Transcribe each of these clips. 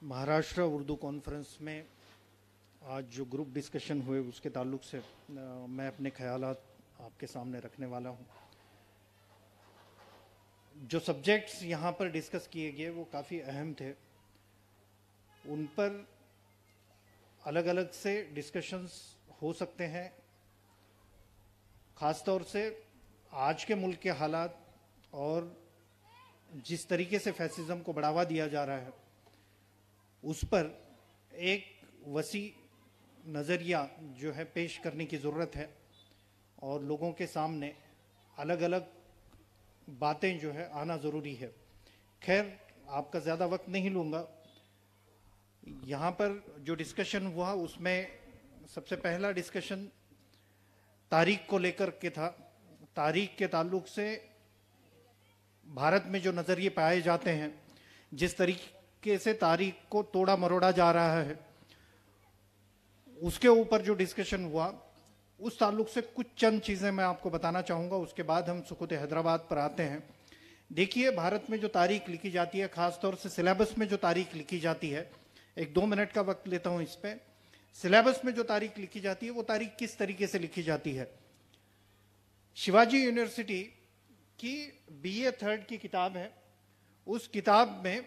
Maharashtra Urdu conference में आज जो ग्रुप डिस्कशन हुए उसके ताल्लुक से मैं अपने ख्यालात आपके सामने रखने वाला हूं। जो सब्जेक्ट्स यहाँ पर डिस्कस किए गए वो काफ़ी अहम थे, उन पर अलग अलग से डिस्कशंस हो सकते हैं। ख़ास तौर से आज के मुल्क के हालात और जिस तरीके से फैसिज्म को बढ़ावा दिया जा रहा है उस पर एक वसी नज़रिया जो है पेश करने की ज़रूरत है और लोगों के सामने अलग अलग बातें जो है आना ज़रूरी है। खैर, आपका ज़्यादा वक्त नहीं लूँगा। यहाँ पर जो डिस्कशन हुआ उसमें सबसे पहला डिस्कशन तारीख को लेकर के था। तारीख के ताल्लुक से भारत में जो नज़रिए पाए जाते हैं, जिस तरीके से तारीख को तोड़ा मरोड़ा जा रहा है, उसके ऊपर जो डिस्कशन हुआ उस ताल्लुक से कुछ चंद चीज़ें मैं आपको बताना चाहूँगा। उसके बाद हम सुकूत हैदराबाद पर आते हैं। देखिए, भारत में जो तारीख लिखी जाती है, ख़ास तौर से सिलेबस में जो तारीख लिखी जाती है, 1-2 मिनट का वक्त लेता हूँ इस पर। सिलेबस में जो तारीख लिखी जाती है वो तारीख किस तरीके से लिखी जाती है। शिवाजी यूनिवर्सिटी की BA 3rd की किताब है, उस किताब में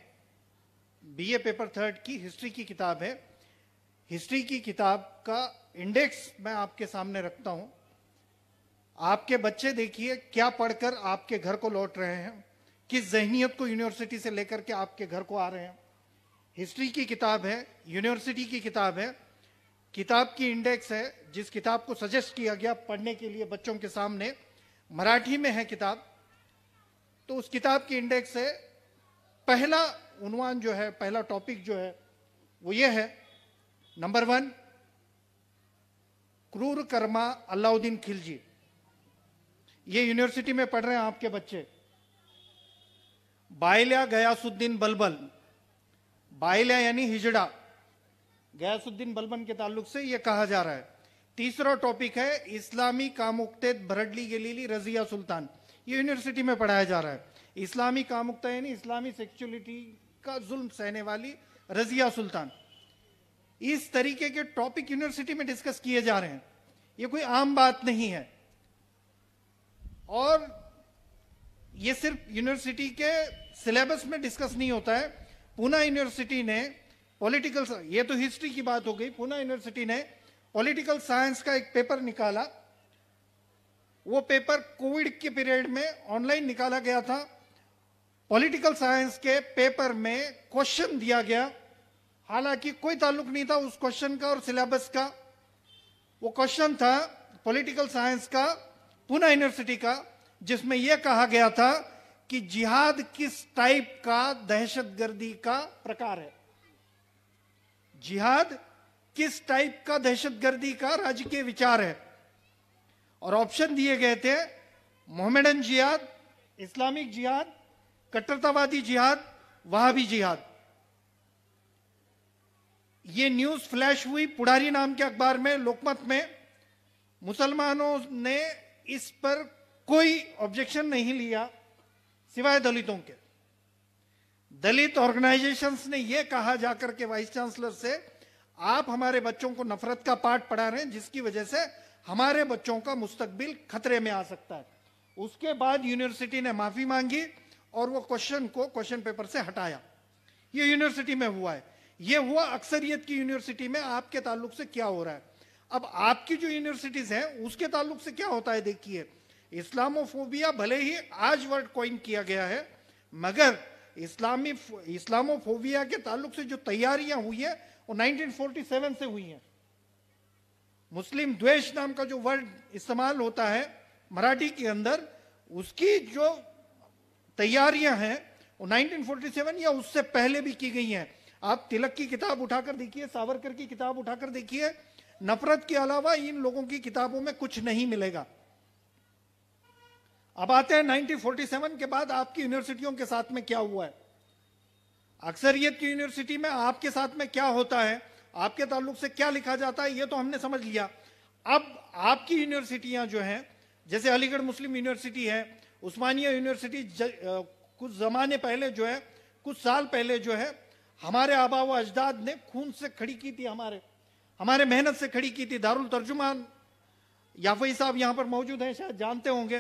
BA पेपर 3rd की हिस्ट्री की किताब है। हिस्ट्री की किताब का इंडेक्स मैं आपके सामने रखता हूं। आपके बच्चे देखिए क्या पढ़कर आपके घर को लौट रहे हैं, किस ज़हनियत को यूनिवर्सिटी से लेकर के आपके घर को आ रहे हैं। हिस्ट्री की किताब है, यूनिवर्सिटी की किताब है, किताब की इंडेक्स है। जिस किताब को सजेस्ट किया गया पढ़ने के लिए बच्चों के सामने, मराठी में है किताब, तो उस किताब की इंडेक्स है। पहला उन्वान जो है, पहला टॉपिक जो है वो ये है, नंबर 1, क्रूर कर्मा अलाउद्दीन खिलजी। ये यूनिवर्सिटी में पढ़ रहे हैं आपके बच्चे। बाइल्या गयासुद्दीन बलबन, बाइल्या यानी हिजड़ा, गयासुद्दीन बलबन के ताल्लुक से ये कहा जा रहा है। तीसरा टॉपिक है इस्लामी कामुक्तेद भरडली गलीली रजिया सुल्तान। ये यूनिवर्सिटी में पढ़ाया जा रहा है। इस्लामी कामुक्ता यानी इस्लामी सेक्सुअलिटी का जुल्म सहने वाली रजिया सुल्तान। इस तरीके के टॉपिक यूनिवर्सिटी में डिस्कस किए जा रहे हैं। ये कोई आम बात नहीं है। और ये सिर्फ यूनिवर्सिटी के सिलेबस में डिस्कस नहीं होता है। पूना यूनिवर्सिटी ने पॉलिटिकल, ये तो हिस्ट्री की बात हो गई, पूना यूनिवर्सिटी ने पॉलिटिकल साइंस का एक पेपर निकाला। वो पेपर कोविड के पीरियड में ऑनलाइन निकाला गया था। पॉलिटिकल साइंस के पेपर में क्वेश्चन दिया गया, हालांकि कोई ताल्लुक नहीं था उस क्वेश्चन का और सिलेबस का। वो क्वेश्चन था पॉलिटिकल साइंस का, पूना यूनिवर्सिटी का, जिसमें यह कहा गया था कि जिहाद किस टाइप का दहशतगर्दी का प्रकार है। जिहाद किस टाइप का दहशतगर्दी का राजकीय विचार है। और ऑप्शन दिए गए थे मोहम्मदन जिहाद, इस्लामिक जिहाद, कट्टरतावादी जिहाद, वहाबी जिहाद। ये न्यूज फ्लैश हुई पुढ़ारी नाम के अखबार में, लोकमत में। मुसलमानों ने इस पर कोई ऑब्जेक्शन नहीं लिया सिवाय दलितों के। दलित ऑर्गेनाइजेशंस ने यह कहा जाकर के वाइस चांसलर से, आप हमारे बच्चों को नफरत का पाठ पढ़ा रहे हैं जिसकी वजह से हमारे बच्चों का मुस्तकबिल खतरे में आ सकता है। उसके बाद यूनिवर्सिटी ने माफी मांगी और वो क्वेश्चन को क्वेश्चन पेपर से हटाया। ये यूनिवर्सिटी में हुआ है। ये हुआ अक्सरियत की यूनिवर्सिटी में। आपके ताल्लुक से क्या हो रहा है? अब आपकी जो यूनिवर्सिटीज हैं उसके ताल्लुक से क्या होता है। देखिए, इस्लामोफोबिया भले ही आज वर्ड कॉइन किया गया है, मगर इस्लामोफोबिया के ताल्लुक से जो तैयारियां हुई है वो 1947 से हुई हैं। मुस्लिम द्वेष नाम का जो वर्ड इस्तेमाल होता है मराठी के अंदर, उसकी जो तैयारियां हैं वो 1947 या उससे पहले भी की गई हैं। आप तिलक की किताब उठाकर देखिए, सावरकर की किताब उठाकर देखिए, नफरत के अलावा इन लोगों की किताबों में कुछ नहीं मिलेगा। अब आते हैं 1947 के बाद आपकी यूनिवर्सिटियों के साथ में क्या हुआ है। अक्सरियत की यूनिवर्सिटी में आपके साथ में क्या होता है, आपके ताल्लुक से क्या लिखा जाता है, ये तो हमने समझ लिया। अब आपकी यूनिवर्सिटियां जो हैं, जैसे अलीगढ़ मुस्लिम यूनिवर्सिटी है, उस्मानिया यूनिवर्सिटी कुछ जमाने पहले जो है, कुछ साल पहले जो है, हमारे आबा व अजदाद ने खून से खड़ी की थी, हमारे मेहनत से खड़ी की थी। दारुल तर्जुमान, याफई साहब यहां पर मौजूद हैं, शायद जानते होंगे।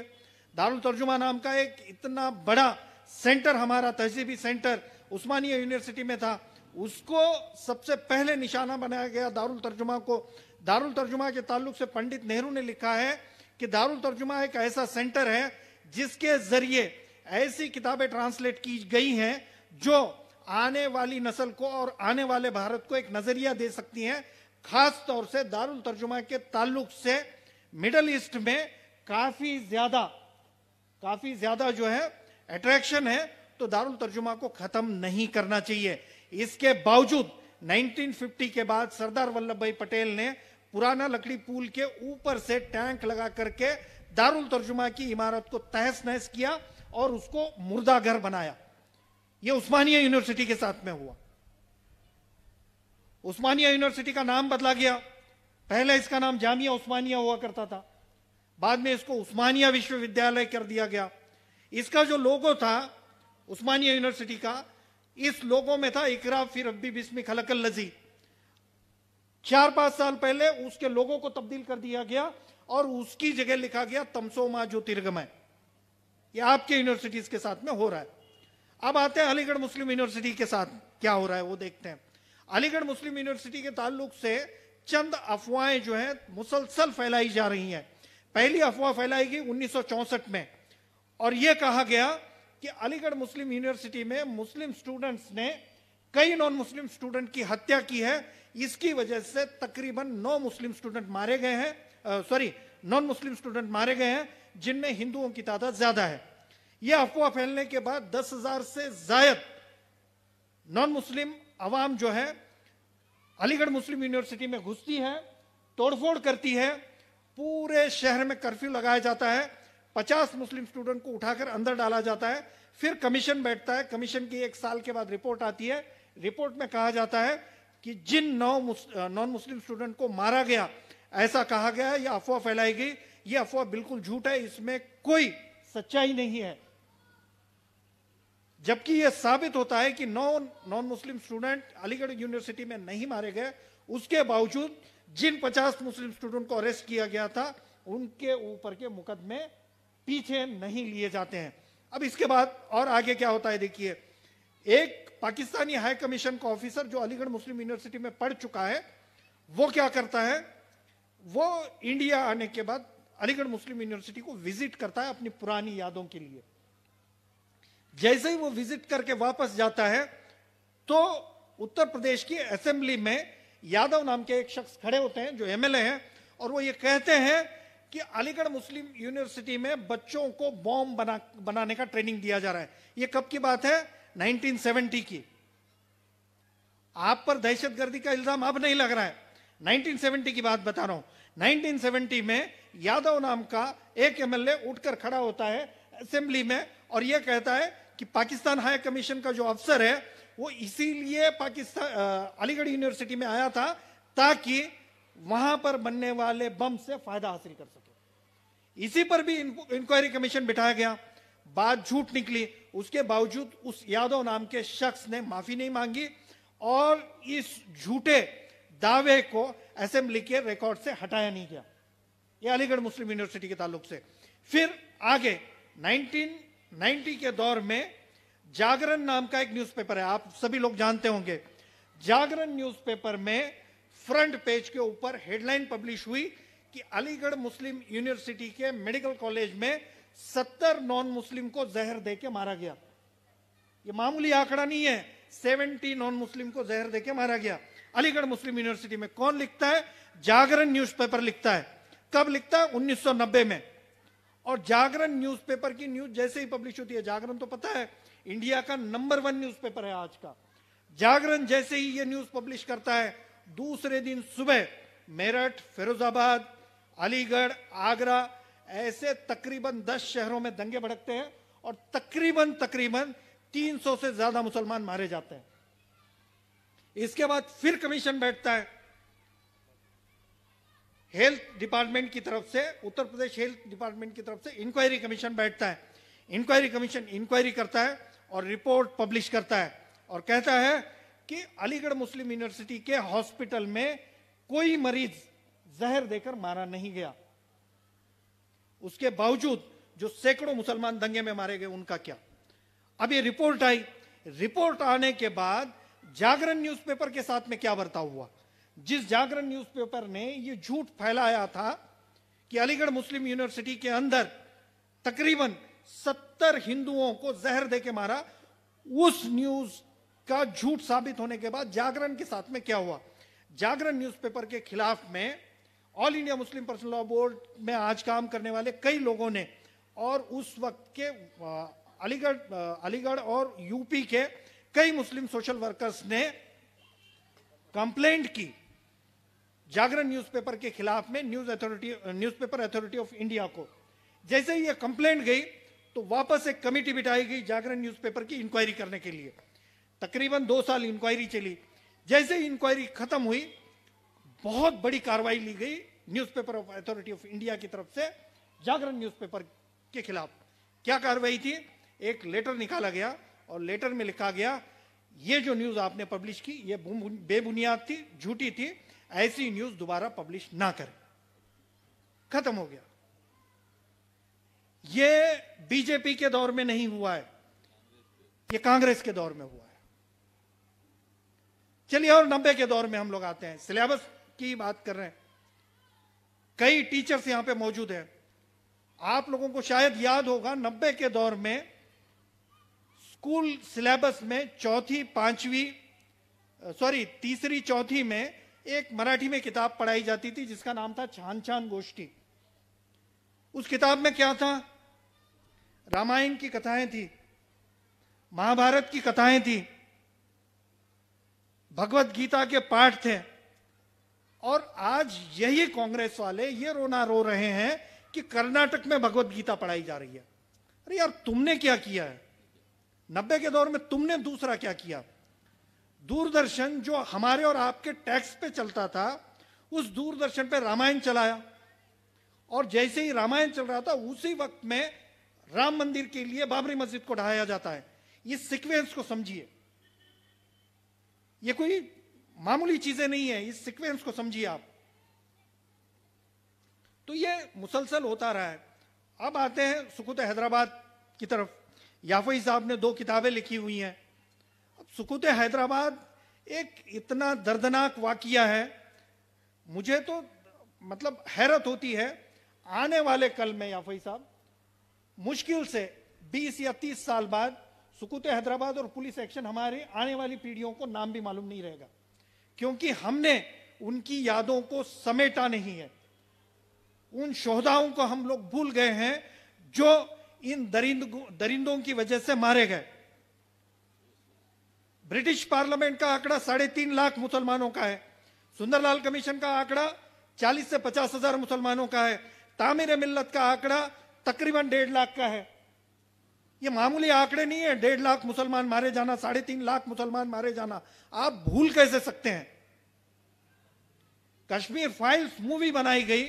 दारुल तर्जुमा नाम का एक इतना बड़ा सेंटर, हमारा तहजीबी सेंटर उस्मानिया यूनिवर्सिटी में था, उसको सबसे पहले निशाना बनाया गया दारुल तर्जुमा को। दारुल तर्जुमा के ताल्लुक से पंडित नेहरू ने लिखा है कि दारुल तर्जुमा एक ऐसा सेंटर है जिसके जरिए ऐसी किताबें ट्रांसलेट की गई हैं जो आने वाली नस्ल को और आने वाले भारत को एक नजरिया दे सकती हैं। खास तौर से दारुल तर्जुमा के ताल्लुक से मिडल ईस्ट में काफी ज्यादा जो है अट्रैक्शन है, तो दारुल तर्जुमा को खत्म नहीं करना चाहिए। इसके बावजूद 1950 के बाद सरदार वल्लभ भाई पटेल ने पुराना लकड़ी पुल के ऊपर से टैंक लगा करके दारुल तर्जुमा की इमारत को तहस नहस किया और उसको मुर्दाघर बनाया। यह उस्मानिया यूनिवर्सिटी के साथ में हुआ। उस्मानिया यूनिवर्सिटी का नाम बदला गया, पहले इसका नाम जामिया उस्मानिया हुआ करता था, बाद में इसको उस्मानिया विश्वविद्यालय कर दिया गया। इसका जो लोगो था उस्मानिया यूनिवर्सिटी का, इस लोगो में था इकरा फी रब्बी बिस्मी खलकल लजी। 4-5 साल पहले उसके लोगो को तब्दील कर दिया गया और उसकी जगह लिखा गया तमसो मा ज्योतिर्गमय। यह आपके यूनिवर्सिटीज के साथ में हो रहा है। अब आते हैं अलीगढ़ मुस्लिम यूनिवर्सिटी के साथ क्या हो रहा है वो देखते हैं। अलीगढ़ मुस्लिम यूनिवर्सिटी के ताल्लुक से चंद अफवाहें जो है मुसलसल फैलाई जा रही हैं। पहली अफवाह फैलाई गई 1964 में और यह कहा गया कि अलीगढ़ मुस्लिम यूनिवर्सिटी में मुस्लिम स्टूडेंट्स ने कई नॉन मुस्लिम स्टूडेंट की हत्या की है। इसकी वजह से तकरीबन 9 मुस्लिम स्टूडेंट मारे गए हैं, नॉन मुस्लिम स्टूडेंट मारे गए हैं, जिनमें हिंदुओं की तादाद ज्यादा है। यह अफवाह फैलने के बाद 10,000 से ज्यादा नॉन मुस्लिम अवाम जो है अलीगढ़ मुस्लिम यूनिवर्सिटी में घुसती है, तोड़फोड़ करती है। पूरे शहर में कर्फ्यू लगाया जाता है, 50 मुस्लिम स्टूडेंट को उठाकर अंदर डाला जाता है। फिर कमीशन बैठता है, कमीशन की 1 साल के बाद रिपोर्ट आती है। रिपोर्ट में कहा जाता है कि जिन 9 नॉन मुस्लिम स्टूडेंट को मारा गया, ऐसा कहा गया है, यह अफवाह फैलाई गई। यह अफवाह बिल्कुल झूठ है, इसमें कोई सच्चाई नहीं है। जबकि यह साबित होता है कि 9 non Muslim student Aligarh university में नहीं मारे गए, उसके बावजूद जिन 50 मुस्लिम स्टूडेंट को अरेस्ट किया गया था उनके ऊपर के मुकदमे पीछे नहीं लिए जाते हैं। अब इसके बाद और आगे क्या होता है देखिए। एक पाकिस्तानी हाई कमीशन का ऑफिसर जो अलीगढ़ मुस्लिम यूनिवर्सिटी में पढ़ चुका है, वो क्या करता है, वो इंडिया आने के बाद अलीगढ़ मुस्लिम यूनिवर्सिटी को विजिट करता है अपनी पुरानी यादों के लिए। जैसे ही वो विजिट करके वापस जाता है तो उत्तर प्रदेश की असेंबली में यादव नाम के एक शख्स खड़े होते हैं जो एमएलए हैं, और वो ये कहते हैं कि अलीगढ़ मुस्लिम यूनिवर्सिटी में बच्चों को बॉम्ब बनाने का ट्रेनिंग दिया जा रहा है। ये कब की बात है? 1970 की। आप पर दहशतगर्दी का इल्जाम अब नहीं लग रहा है, 1970 की बात बता रहा हूं। 1970 में यादव नाम का एक एमएलए उठकर खड़ा होता है असेंबली में और यह कहता है कि पाकिस्तान हाई कमीशन का जो अफसर है वो इसीलिए अलीगढ़ यूनिवर्सिटी में आया था ताकि वहां पर बनने वाले बम से फायदा हासिल कर सके। इसी पर भी इंक्वायरी कमीशन बिठाया गया। बात झूठ निकली, उसके बावजूद उस यादव नाम के शख्स ने माफी नहीं मांगी और इस झूठे दावे को असेंबली के रिकॉर्ड से हटाया नहीं गया। यह अलीगढ़ मुस्लिम यूनिवर्सिटी के ताल्लुक से। फिर आगे 1990 के दौर में जागरण नाम का एक न्यूज़पेपर है, आप सभी लोग जानते होंगे। जागरण न्यूज़पेपर में फ्रंट पेज के ऊपर हेडलाइन पब्लिश हुई कि अलीगढ़ मुस्लिम यूनिवर्सिटी के मेडिकल कॉलेज में 70 नॉन मुस्लिम को जहर देके मारा गया। यह मामूली आंकड़ा नहीं है, 70 नॉन मुस्लिम को जहर देके मारा गया अलीगढ़ मुस्लिम यूनिवर्सिटी में। कौन लिखता है? जागरण न्यूज़पेपर लिखता है। कब लिखता है? 1990 में। और जागरण न्यूज़पेपर की न्यूज जैसे ही पब्लिश होती है, जागरण तो पता है इंडिया का नंबर 1 न्यूज़पेपर है आज का। जागरण जैसे ही ये न्यूज पब्लिश करता है, दूसरे दिन सुबह मेरठ, फिरोजाबाद, अलीगढ़, आगरा ऐसे तकरीबन 10 शहरों में दंगे भड़कते हैं और तकरीबन 300 से ज्यादा मुसलमान मारे जाते हैं। इसके बाद फिर कमीशन बैठता है हेल्थ डिपार्टमेंट की तरफ से, उत्तर प्रदेश हेल्थ डिपार्टमेंट की तरफ से इंक्वायरी कमीशन बैठता है। इंक्वायरी कमीशन इंक्वायरी करता है और रिपोर्ट पब्लिश करता है और कहता है कि अलीगढ़ मुस्लिम यूनिवर्सिटी के हॉस्पिटल में कोई मरीज जहर देकर मारा नहीं गया। उसके बावजूद जो सैकड़ों मुसलमान दंगे में मारे गए, उनका क्या? अब ये रिपोर्ट आई, रिपोर्ट आने के बाद जागरण न्यूज़पेपर के साथ में क्या बर्ताव हुआ? जिस जागरण न्यूज़पेपर ने ये झूठ फैलाया था कि अलीगढ़ मुस्लिम यूनिवर्सिटी के अंदर तकरीबन 70 हिंदुओं को जहर देके मारा, उस न्यूज का झूठ साबित होने के बाद जागरण के साथ में क्या हुआ? जागरण न्यूज़पेपर के खिलाफ में all India Muslim personal law board में आज काम करने वाले कई लोगों ने और उस वक्त के अलीगढ़ और यूपी के कई मुस्लिम सोशल वर्कर्स ने कंप्लेंट की जागरण न्यूज़पेपर के खिलाफ में न्यूज़पेपर अथॉरिटी ऑफ इंडिया को। जैसे ही ये कंप्लेंट गई तो वापस एक कमेटी बिठाई गई जागरण न्यूज़पेपर की इंक्वायरी करने के लिए। तकरीबन 2 साल इंक्वायरी चली। जैसे ही इंक्वायरी खत्म हुई, बहुत बड़ी कार्रवाई ली गई newspaper of authority of India की तरफ से जागरण न्यूज़पेपर के खिलाफ। क्या कार्रवाई थी? एक लेटर निकाला गया और लेटर में लिखा गया, ये जो न्यूज आपने पब्लिश की ये बेबुनियाद थी, झूठी थी, ऐसी न्यूज दोबारा पब्लिश ना करें। खत्म हो गया। ये बीजेपी के दौर में नहीं हुआ है, ये कांग्रेस के दौर में हुआ है। चलिए, और 90 के दौर में हम लोग आते हैं। सिलेबस की बात कर रहे हैं, कई टीचर्स यहां पे मौजूद हैं। आप लोगों को शायद याद होगा 90 के दौर में स्कूल सिलेबस में तीसरी चौथी में एक मराठी में किताब पढ़ाई जाती थी जिसका नाम था छान छान गोष्ठी। उस किताब में क्या था? रामायण की कथाएं थी, महाभारत की कथाएं थी, भगवत गीता के पाठ थे। और आज यही कांग्रेस वाले ये रोना रो रहे हैं कि कर्नाटक में भगवत गीता पढ़ाई जा रही है। अरे यार, तुमने क्या किया है? 90 के दौर में तुमने दूसरा क्या किया? दूरदर्शन जो हमारे और आपके टैक्स पे चलता था, उस दूरदर्शन पे रामायण चलाया, और जैसे ही रामायण चल रहा था उसी वक्त में राम मंदिर के लिए बाबरी मस्जिद को ढहाया जाता है। इस सीक्वेंस को समझिए, ये कोई मामूली चीजें नहीं है, इस सीक्वेंस को समझिए आप। तो ये मुसलसल होता रहा है। अब आते हैं सुकूत हैदराबाद की तरफ। याफई साहब ने 2 किताबें लिखी हुई हैं। अब सुकूत हैदराबाद एक इतना दर्दनाक वाकया है, मुझे तो मतलब हैरत होती है। आने वाले कल में याफई साहब, मुश्किल से 20 या 30 साल बाद सुकूत हैदराबाद और पुलिस एक्शन हमारे आने वाली पीढ़ियों को नाम भी मालूम नहीं रहेगा, क्योंकि हमने उनकी यादों को समेटा नहीं है। उन शोहदाओं को हम लोग भूल गए हैं जो इन दरिंदों की वजह से मारे गए। ब्रिटिश पार्लियामेंट का आंकड़ा 3.5 लाख मुसलमानों का है। सुंदरलाल कमीशन का आंकड़ा 40 से 50 हजार मुसलमानों का है। तामीर मिल्लत का आंकड़ा तकरीबन 1.5 लाख का है। ये मामूली आंकड़े नहीं है। 1.5 लाख मुसलमान मारे जाना, 3.5 लाख मुसलमान मारे जाना, आप भूल कैसे सकते हैं? कश्मीर फाइल्स मूवी बनाई गई,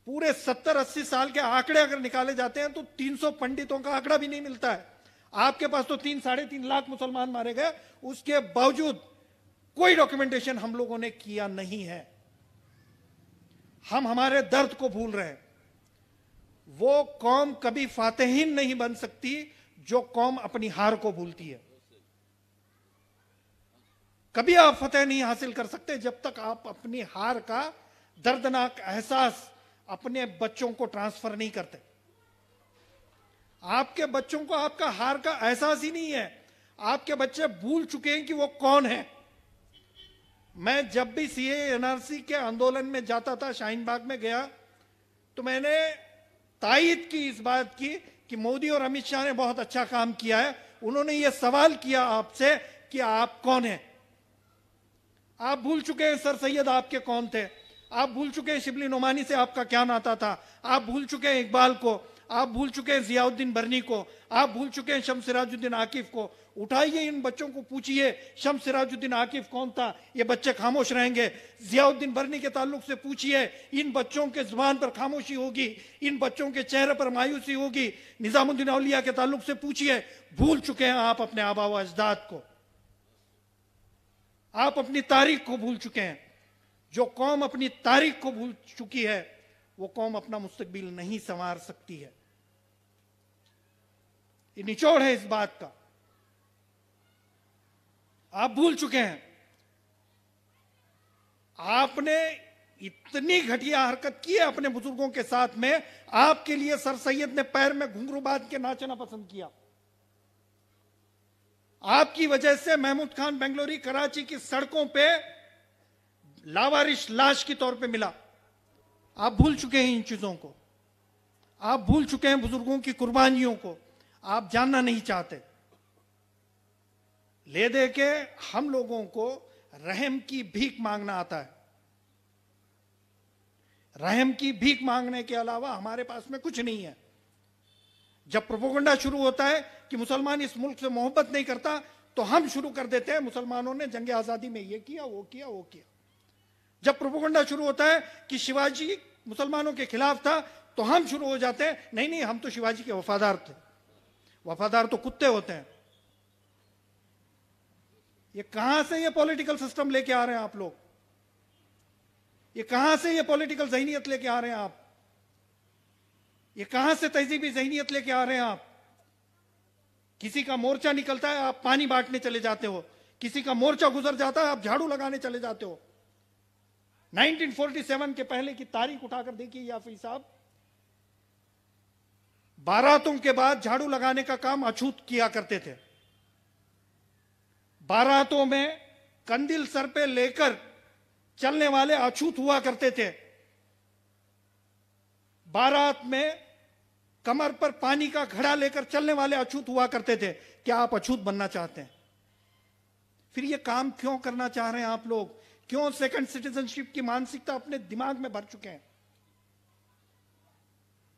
पूरे 70-80 साल के आंकड़े अगर निकाले जाते हैं तो 300 पंडितों का आंकड़ा भी नहीं मिलता है। आपके पास तो 3-3.5 लाख मुसलमान मारे गए, उसके बावजूद कोई डॉक्यूमेंटेशन हम लोगों ने किया नहीं है। हम हमारे दर्द को भूल रहे हैं। वो कौम कभी फातेहीन नहीं बन सकती जो कौम अपनी हार को भूलती है। कभी आप फतेह नहीं हासिल कर सकते जब तक आप अपनी हार का दर्दनाक एहसास अपने बच्चों को ट्रांसफर नहीं करते। आपके बच्चों को आपका हार का एहसास ही नहीं है। आपके बच्चे भूल चुके हैं कि वो कौन है। मैं जब भी सीए एनआरसी के आंदोलन में जाता था, शाहीन बाग में गया, तो मैंने तायीद की इस बात की कि मोदी और अमित शाह ने बहुत अच्छा काम किया है। उन्होंने ये सवाल किया आपसे कि आप कौन हैं। आप भूल चुके हैं सर सैयद आपके कौन थे। आप भूल चुके हैं शिबली नोमानी से आपका क्या नाता था। आप भूल चुके हैं इकबाल को, आप भूल चुके हैं जियाउद्दीन बर्नी को, आप भूल चुके हैं शम्स सिराजुद्दीन आकिफ को। उठाइए इन बच्चों को, पूछिए शम्स सिराजुद्दीन आकिफ कौन था, ये बच्चे खामोश रहेंगे। जियाउद्दीन बर्नी के ताल्लुक से पूछिए, इन बच्चों के जुबान पर खामोशी होगी, इन बच्चों के चेहरे पर मायूसी होगी। निजामुद्दीन औलिया के ताल्लुक से पूछिए, भूल चुके हैं आप अपने आबा व अजदाद को। आप अपनी तारीख को भूल चुके हैं। जो कौम अपनी तारीख को भूल चुकी है वो कौम अपना मुस्तकबिल नहीं संवार सकती है। ये निचोड़ है इस बात का। आप भूल चुके हैं। आपने इतनी घटिया हरकत की है अपने बुजुर्गों के साथ में, आपके लिए सर सैयद ने पैर में घुंघरू बांध के नाचना पसंद किया। आपकी वजह से महमूद खान बेंगलोरी कराची की सड़कों पे लावारिश लाश के तौर पे मिला। आप भूल चुके हैं इन चीजों को। आप भूल चुके हैं बुजुर्गों की कुर्बानियों को। आप जानना नहीं चाहते। ले दे के हम लोगों को रहम की भीख मांगना आता है। रहम की भीख मांगने के अलावा हमारे पास में कुछ नहीं है। जब प्रोपेगेंडा शुरू होता है कि मुसलमान इस मुल्क से मोहब्बत नहीं करता, तो हम शुरू कर देते हैं मुसलमानों ने जंग आजादी में ये किया, वो किया, वो किया। जब प्रोपेगेंडा शुरू होता है कि शिवाजी मुसलमानों के खिलाफ था, तो हम शुरू हो जाते हैं नहीं नहीं, हम तो शिवाजी के वफादार थे। वफादार तो कुत्ते होते हैं। ये कहां से ये पॉलिटिकल सिस्टम लेके आ रहे हैं आप लोग? ये कहां से ये पॉलिटिकल ज़हनियत लेके आ रहे हैं आप? ये कहां से तहजीबी ज़हनियत लेके आ रहे हैं आप? किसी का मोर्चा निकलता है, आप पानी बांटने चले जाते हो। किसी का मोर्चा गुजर जाता है, आप झाड़ू लगाने चले जाते हो। 1947 के पहले की तारीख उठाकर देखिए याफी साहब। बारातों के बाद झाड़ू लगाने का काम अछूत किया करते थे। बारातों में कंदिल सर पे लेकर चलने वाले अछूत हुआ करते थे। बारात में कमर पर पानी का घड़ा लेकर चलने वाले अछूत हुआ करते थे। क्या आप अछूत बनना चाहते हैं? फिर ये काम क्यों करना चाह रहे हैं आप लोग? क्यों सेकंड सिटीजनशिप की मानसिकता अपने दिमाग में भर चुके हैं?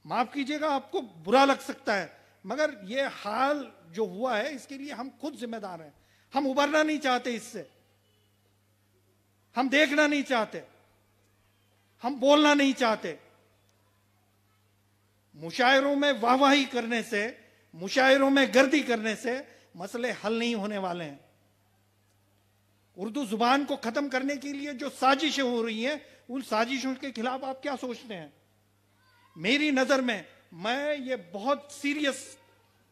माफ कीजिएगा, आपको बुरा लग सकता है, मगर ये हाल जो हुआ है इसके लिए हम खुद जिम्मेदार हैं। हम उबरना नहीं चाहते इससे। हम देखना नहीं चाहते। हम बोलना नहीं चाहते। मुशायरों में वाहवाही करने से, मुशायरों में गर्दी करने से मसले हल नहीं होने वाले हैं। उर्दू जुबान को खत्म करने के लिए जो साजिशें हो रही हैं, उन साजिशों के खिलाफ आप क्या सोचते हैं? मेरी नजर में, मैं ये बहुत सीरियस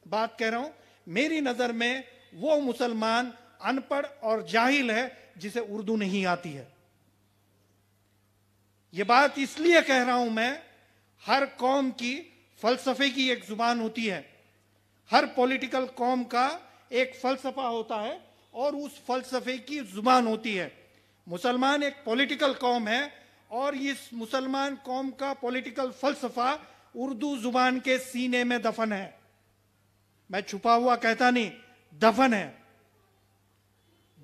बात कह रहा हूं, मेरी नजर में वो मुसलमान अनपढ़ और जाहिल है जिसे उर्दू नहीं आती है। ये बात इसलिए कह रहा हूं मैं, हर कौम की फलसफे की एक जुबान होती है। हर पॉलिटिकल कौम का एक फलसफा होता है और उस फलसफे की जुबान होती है। मुसलमान एक पॉलिटिकल कौम है और इस मुसलमान कौम का पॉलिटिकल फलसफा उर्दू जुबान के सीने में दफन है। मैं छुपा हुआ कहता नहीं, दफन है।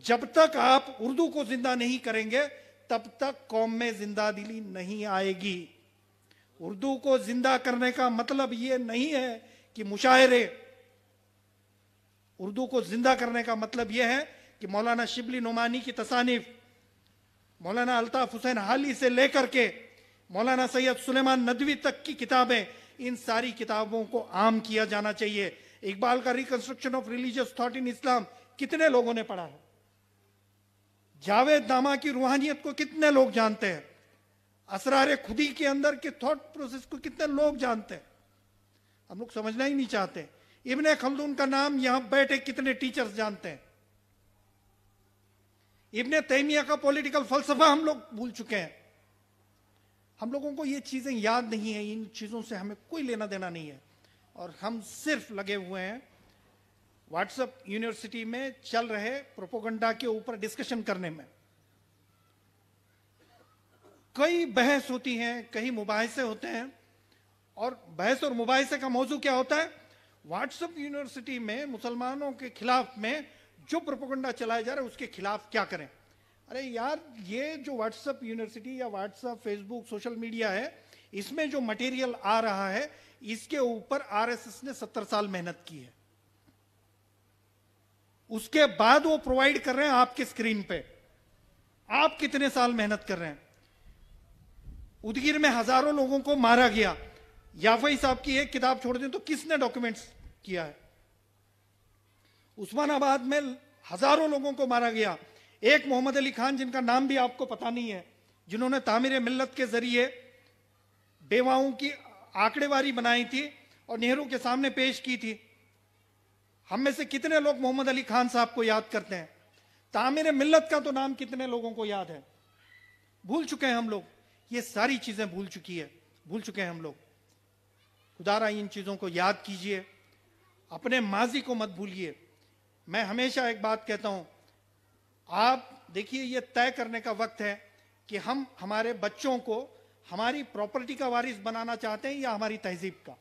जब तक आप उर्दू को जिंदा नहीं करेंगे तब तक कौम में जिंदा दिली नहीं आएगी। उर्दू को जिंदा करने का मतलब यह नहीं है कि मुशायरे। उर्दू को जिंदा करने का मतलब यह है कि मौलाना शिबली नोमानी की तसानीफ, मौलाना अल्ताफ हुसैन हाली से लेकर के मौलाना सैयद सुलेमान नदवी तक की किताबें, इन सारी किताबों को आम किया जाना चाहिए। इकबाल का reconstruction of religious thought in Islam कितने लोगों ने पढ़ा है? जावेद नामा की रूहानियत को कितने लोग जानते हैं? असरार खुदी के अंदर के थॉट प्रोसेस को कितने लोग जानते हैं? हम लोग समझना ही नहीं चाहते। इब्ने खल्दून का नाम यहां बैठे कितने टीचर्स जानते हैं? इब्ने तैमिया का पॉलिटिकल फलसफा हम लोग भूल चुके हैं। हम लोगों को ये चीजें याद नहीं है। इन चीजों से हमें कोई लेना देना नहीं है और हम सिर्फ लगे हुए हैं व्हाट्सएप यूनिवर्सिटी में चल रहे प्रोपोगंडा के ऊपर डिस्कशन करने में। कई बहस होती हैं, कई मुबाहिसे होते हैं और बहस और मुबाहिसे का मौजू क्या होता है? व्हाट्सएप यूनिवर्सिटी में मुसलमानों के खिलाफ में जो प्रोपोगंडा चलाया जा रहा है उसके खिलाफ क्या करें। अरे यार, ये जो व्हाट्सएप यूनिवर्सिटी या व्हाट्सएप, फेसबुक, सोशल मीडिया है, इसमें जो मटेरियल आ रहा है इसके ऊपर आरएसएस ने 70 साल मेहनत की है। उसके बाद वो प्रोवाइड कर रहे हैं आपके स्क्रीन पे। आप कितने साल मेहनत कर रहे हैं? उदगिर में हजारों लोगों को मारा गया। याफई साहब की एक किताब छोड़ दें तो किसने डॉक्यूमेंट्स किया है? उस्मानाबाद में हजारों लोगों को मारा गया। एक मोहम्मद अली खान, जिनका नाम भी आपको पता नहीं है, जिन्होंने तामीर मिल्लत के जरिए बेवाओं की आंकड़ेवारी बनाई थी और नेहरू के सामने पेश की थी। हम में से कितने लोग मोहम्मद अली खान साहब को याद करते हैं? तामीर मिल्लत का तो नाम कितने लोगों को याद है? भूल चुके हैं हम लोग। ये सारी चीजें भूल चुके हैं हम लोग। खुदारा इन चीजों को याद कीजिए, अपने माजी को मत भूलिए। मैं हमेशा एक बात कहता हूं, आप देखिए, ये तय करने का वक्त है कि हम हमारे बच्चों को हमारी प्रॉपर्टी का वारिस बनाना चाहते हैं या हमारी तहजीब का।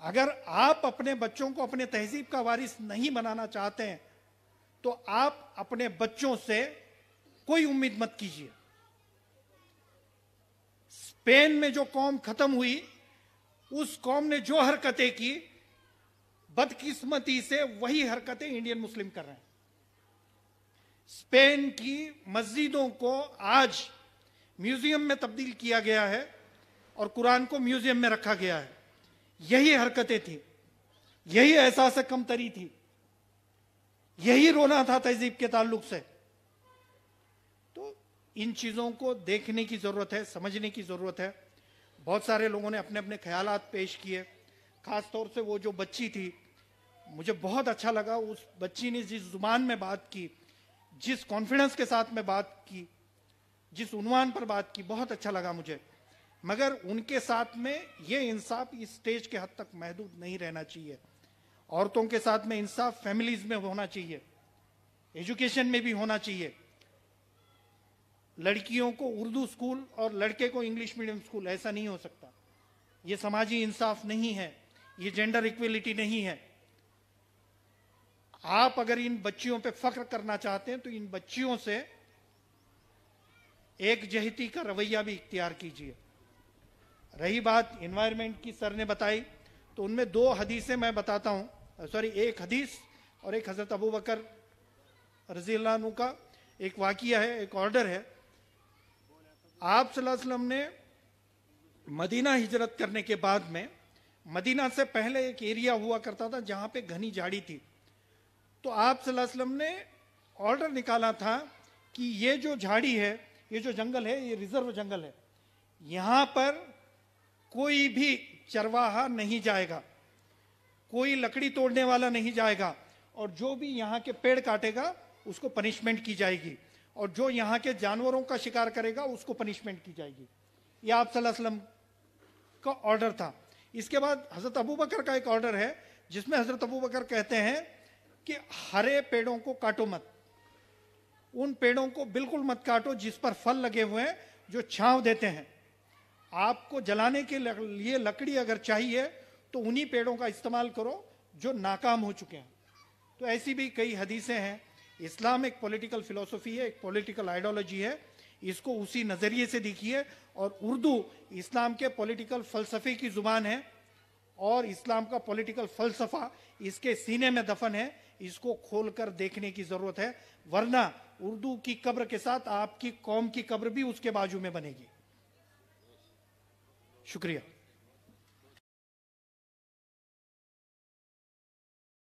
अगर आप अपने बच्चों को अपने तहजीब का वारिस नहीं बनाना चाहते हैं तो आप अपने बच्चों से कोई उम्मीद मत कीजिए। स्पेन में जो कौम खत्म हुई, उस कौम ने जो हरकतें की, बदकिस्मती से वही हरकतें इंडियन मुस्लिम कर रहे हैं। स्पेन की मस्जिदों को आज म्यूजियम में तब्दील किया गया है और कुरान को म्यूजियम में रखा गया है। यही हरकतें थी, यही एहसास कमतरी थी, यही रोना था तहजीब के ताल्लुक से। तो इन चीजों को देखने की जरूरत है, समझने की जरूरत है। बहुत सारे लोगों ने अपने अपने ख्यालात पेश किए, खासतौर से वो जो बच्ची थी, मुझे बहुत अच्छा लगा उस बच्ची ने जिस जुबान में बात की, जिस कॉन्फिडेंस के साथ में बात की, जिस उन्वान पर बात की, बहुत अच्छा लगा मुझे। मगर उनके साथ में ये इंसाफ इस स्टेज के हद तक महदूद नहीं रहना चाहिए। औरतों के साथ में इंसाफ फैमिलीज में होना चाहिए, एजुकेशन में भी होना चाहिए। लड़कियों को उर्दू स्कूल और लड़के को इंग्लिश मीडियम स्कूल, ऐसा नहीं हो सकता। ये समाजी इंसाफ नहीं है, ये जेंडर इक्वलिटी नहीं है। आप अगर इन बच्चियों पे फख्र करना चाहते हैं तो इन बच्चियों से एक जहती का रवैया भी इख्तियार कीजिए। रही बात एनवायरनमेंट की, सर ने बताई, तो उनमें दो हदीसें मैं बताता हूं, सॉरी एक हदीस और एक हजरत अबू बकर रज़ी अल्लाह अन्हु का एक वाकिया है, एक ऑर्डर है। आप सल्लल्लाहु अलैहि वसल्लम ने मदीना हिजरत करने के बाद में, मदीना से पहले एक एरिया हुआ करता था जहां पे घनी झाड़ी थी। तो आप सल्लल्लाहु अलैहि वसल्लम ने ऑर्डर निकाला था कि ये जो झाड़ी है, ये जो जंगल है, ये रिजर्व जंगल है, यहां पर कोई भी चरवाहा नहीं जाएगा, कोई लकड़ी तोड़ने वाला नहीं जाएगा, और जो भी यहाँ के पेड़ काटेगा उसको पनिशमेंट की जाएगी, और जो यहाँ के जानवरों का शिकार करेगा उसको पनिशमेंट की जाएगी। ये आप सल्लल्लाहु अलैहि वसल्लम का ऑर्डर था। इसके बाद हजरत अबू बकर का एक ऑर्डर है जिसमें हजरत अबू बकर कहते हैं कि हरे पेड़ों को काटो मत, उन पेड़ों को बिल्कुल मत काटो जिस पर फल लगे हुए हैं, जो छांव देते हैं। आपको जलाने के लिए लकड़ी अगर चाहिए तो उन्हीं पेड़ों का इस्तेमाल करो जो नाकाम हो चुके हैं। तो ऐसी भी कई हदीसें हैं। इस्लाम एक पॉलिटिकल फिलॉसफी है, एक पॉलिटिकल आइडियोलॉजी है, इसको उसी नजरिए से देखिए। और उर्दू इस्लाम के पॉलिटिकल फलसफे की जुबान है और इस्लाम का पॉलिटिकल फलसफा इसके सीने में दफन है। इसको खोलकर देखने की जरूरत है, वरना उर्दू की कब्र के साथ आपकी कौम की कब्र भी उसके बाजू में बनेगी। शुक्रिया।